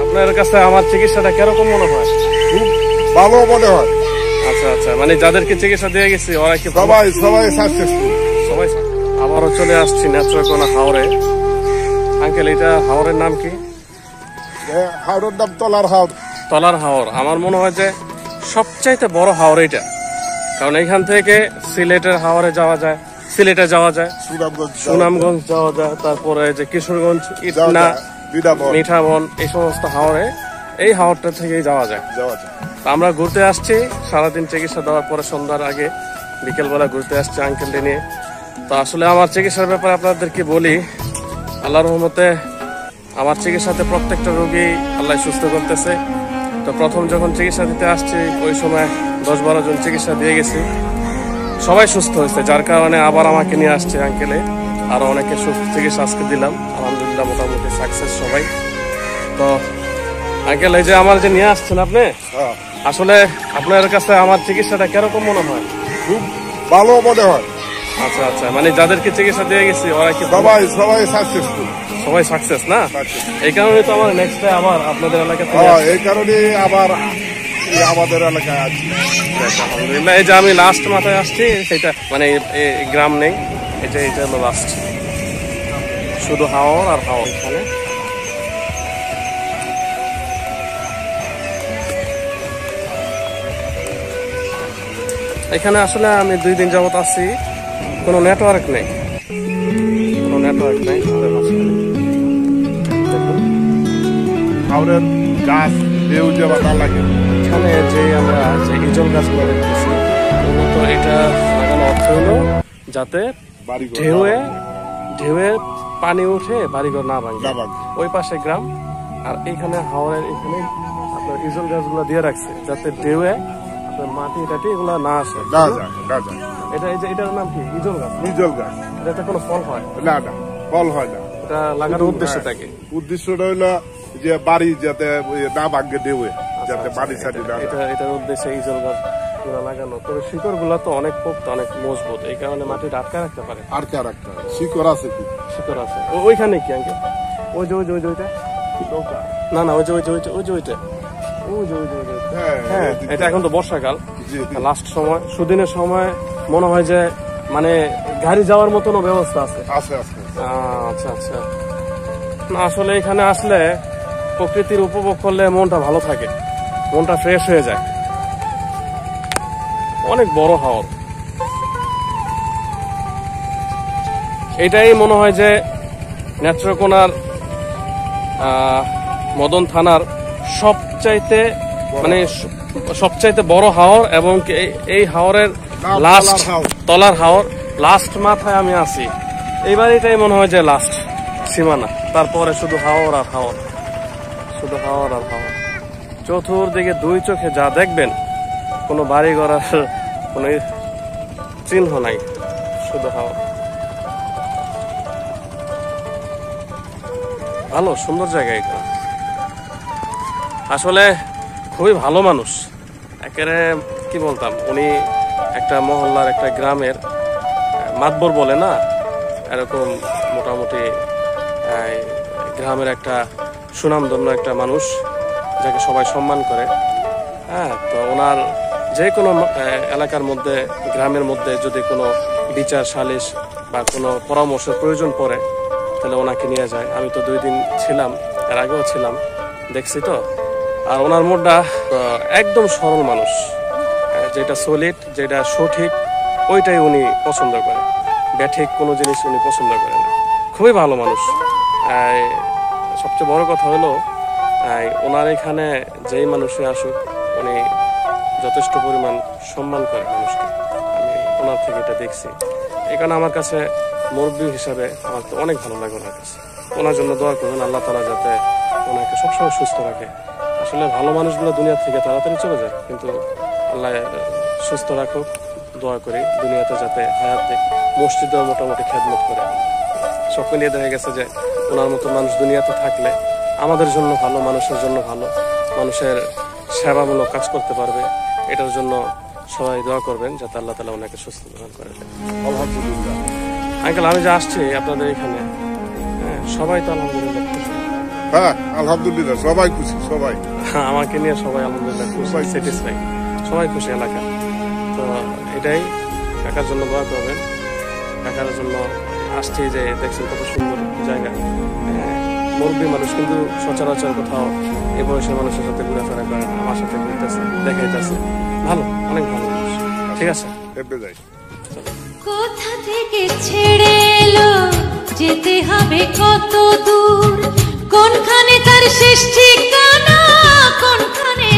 আপনার কাছে আমার চিকিৎসাটা কিরকম মনে হয়? খুব ভালো মনে হয়। আচ্ছা আচ্ছা, মানে যাদেরকে চিকিৎসা দিয়ে গেছি ওরা কি সবাই সাকসেসফুল। সবাই? আবারও চলে আসছি নেত্রকোনা হাওরে। আঙ্কেল, এটা হাওরের নাম কি? হাওরের নাম তলার হাওর। তলার হাওর। আমার মনে হয় যে সবচাইতে বড় হাওর এটা, কারণ এখান থেকে সিলেটের হাওরে যাওয়া যায়, সিলেটে যাওয়া যায়, সুনামগঞ্জ যাওয়া যায়, তারপরে যে কিশোরগঞ্জ, ইটনা, মিঠাবন, এই সমস্ত হাওরে এই হাওরটা থেকেই যাওয়া যায়। আমরা ঘুরতে আসছি সারাদিন চিকিৎসা দেওয়ার পরে, সন্ধ্যার আগে বিকেলবেলা ঘুরতে আসছি আঙ্কেলকে নিয়ে। তো আসলে আমার চিকিৎসার ব্যাপারে আপনাদেরকে বলি, আল্লাহর রহমতে আমার চিকিৎসাতে প্রত্যেকটা রোগী আল্লাহ সুস্থ করতেছে। তো প্রথম যখন চিকিৎসা দিতে আসছি ওই সময় 10-12 জন চিকিৎসা দিয়ে গেছি, সবাই সুস্থ হয়েছে, যার কারণে আবার আমাকে নিয়ে আসছে আঙ্কেলে। আরো অনেকে সুস্থ চিকিৎসা আজকে দিলাম, আলহামদুলিল্লাহ মোটামুটি সাকসেস সবাই। তো আঙ্কেল, এই যে আমার যে নিয়ে আসছেন আপনি, আসলে আপনার কাছে আমার চিকিৎসাটা কিরকম মনে হয়? খুব ভালো মনে হয়। আচ্ছা আচ্ছা, মানে যাদেরকে চিকিৎসা দিয়ে গেছি ওরা কি সবাই সাকসেসফুল? সবাই সাকসেস না? এই কারণে তো আমার নেক্সট টাইম আবার আপনাদের এলাকাতে, এই কারণে আবার আমাদের এলাকায় আছি। আলহামদুলিল্লাহ। এই যে আমি লাস্ট মাথায় আসছি, সেটা মানে গ্রাম নেই, এটা হলো লাস্ট, শুধু হাওর আর হাওর। এখানে এখানে আসলে আমি 2 দিন যাবত আছি, কোনো নেটওয়ার্ক নেই, কোনো নেটওয়ার্ক নেই। হাওরের গাছ ঢেউ যে বাতা লাগে, এখানে যে আমরা যে ইজল গাছগুলো দেখতেছি, মূলত এটা লাগানো অর্থ হলো যাতে ঢেউয়ে পানি উঠে বাড়িঘর না ভাঙে। ওই পাশে গ্রাম, আর এইখানে হাওরের এখানে আপনার ইজল গাছগুলো দিয়ে রাখছে যাতে ঢেউয়ে আপনার মাটি টাটি এগুলো না আসে। এটার নাম কি? ইজল গাছ। ইজল গাছ। এটাতে কোনো ফল হয় না? না, ফল হয় না। এটা লাগানোর উদ্দেশ্য থাকে, উদ্দেশ্যটা হইলো যে বাড়ি যাতে না ভাঙে ঢেউয়ে, যাতে বাড়ি সাইডে না। এটার উদ্দেশ্যে ইজল গাছ লাগানো। তবে শিকড় গুলা তো অনেক পোক্ত, অনেক মজবুত, এই কারণে মাটিটা আটকে রাখতে পারে। শিকড় আছে কি? শিকড় আছে। ওইখানে কি আঙ্কেল? ওই যে ওইটা না না, ওই যে ওইটা, হ্যাঁ, এটা এখন তো বর্ষাকাল, লাস্ট সময়, সুদিনের সময় মনে হয় যে মানে গাড়ি যাওয়ার মতনও ব্যবস্থা আছে। আচ্ছা আচ্ছা। না আসলে এখানে আসলে প্রকৃতির উপভোগ করলে মনটা ভালো থাকে, মনটা ফ্রেশ হয়ে যায়। অনেক বড় হাওর, এটাই মনে হয় যে নেত্রকোনার মদন থানার সবচাইতে বড় হাওর, এবং এই হাওরের লাস্ট তলার হাওর, লাস্ট মাথায় আমি আছি। এইবার এটাই মনে হয় যে লাস্ট সীমানা, তারপরে শুধু হাওর আর হাওর, শুধু হাওর আর হাওর। চতুর্দিকে 2 চোখে যা দেখবেন, কোনো বাড়ি ঘরের কোনো চিহ্ন নাই, শুধু হাওর। ভালো সুন্দর জায়গা এটা, আসলে খুবই ভালো মানুষ। একেবারে কি বলতাম, উনি একটা মহল্লার, একটা গ্রামের মাতবর বলে না, এরকম মোটামুটি গ্রামের একটা সুনামধন্য একটা মানুষ, যাকে সবাই সম্মান করে। হ্যাঁ, তো ওনার যে কোনো এলাকার মধ্যে, গ্রামের মধ্যে যদি কোনো বিচার সালিশ বা কোনো পরামর্শের প্রয়োজন পড়ে, তাহলে ওনাকে নিয়ে যায়। আমি তো 2 দিন ছিলাম, এর আগেও ছিলাম, দেখছি তো। আর ওনার মনটা একদম সরল মানুষ, যেটা সলিড, যেটা সঠিক, ওইটাই উনি পছন্দ করে, ব্যাঠিক কোনো জিনিস উনি পছন্দ করেন না। খুবই ভালো মানুষ। সবচেয়ে বড় কথা হলো, ওনার এখানে যেই মানুষই আসুক, উনি যথেষ্ট পরিমাণ সম্মান করে মানুষকে। আমি ওনার থেকে এটা দেখছি, এই কারণে আমার কাছে মুরব্বী হিসাবে আমার তো অনেক ভালো লাগে ওনার কাছে। ওনার জন্য দোয়া করবেন, আল্লাহ তাআলা যাতে ওনাকে সবসময় সুস্থ রাখে। আসলে ভালো মানুষগুলো দুনিয়া থেকে তাড়াতাড়ি চলে যায়, কিন্তু আল্লাহ সুস্থ রাখুক, দোয়া করি। দুনিয়াতে যাতে হায়াত দেয়, মসজিদেও মোটামুটি খেদমত করে। সব মিলিয়ে দেখা গেছে যে ওনার মতো মানুষ দুনিয়াতে থাকলে আমাদের জন্য ভালো, মানুষের জন্য ভালো, মানুষের সেবামূলক কাজ করতে পারবে। এটার জন্য সবাই দোয়া করবেন যাতে আল্লাহ তাআলা ওনাকে সুস্থ প্রদান করে দেয়। আলহামদুলিল্লাহ। আঙ্কেল, আমি যে আসছি আপনাদের এখানে, সবাই তো আলহামদুলিল্লাহ খুশি, হ্যাঁ আলহামদুলিল্লাহ সবাই খুশি সবাই। আমাকে নিয়ে সবাই আলহামদুলিল্লাহ খুশি, স্যাটিসফাই, সবাই খুশি এলাকা। তো এটাই, কাকার জন্য দোয়া করবেন। কাকার জন্য আসছি যে দেখছেন কত সুন্দর জায়গা, মুরব্বী মানুষ কিন্তু সচরাচর কোথাও এই বয়সের মানুষের সাথে ঘোরাফেরা করেন, আমার সাথে ঘুরতেছে, দেখাইতেছে, ভালো, অনেক ভালো মানুষ। ঠিক আছে, এবে যাই। কোথা থেকে ছেড়ে এলো, যেতে হবে কত দূর, কোনখানে তার শেষ ঠিকানা, কোনখানে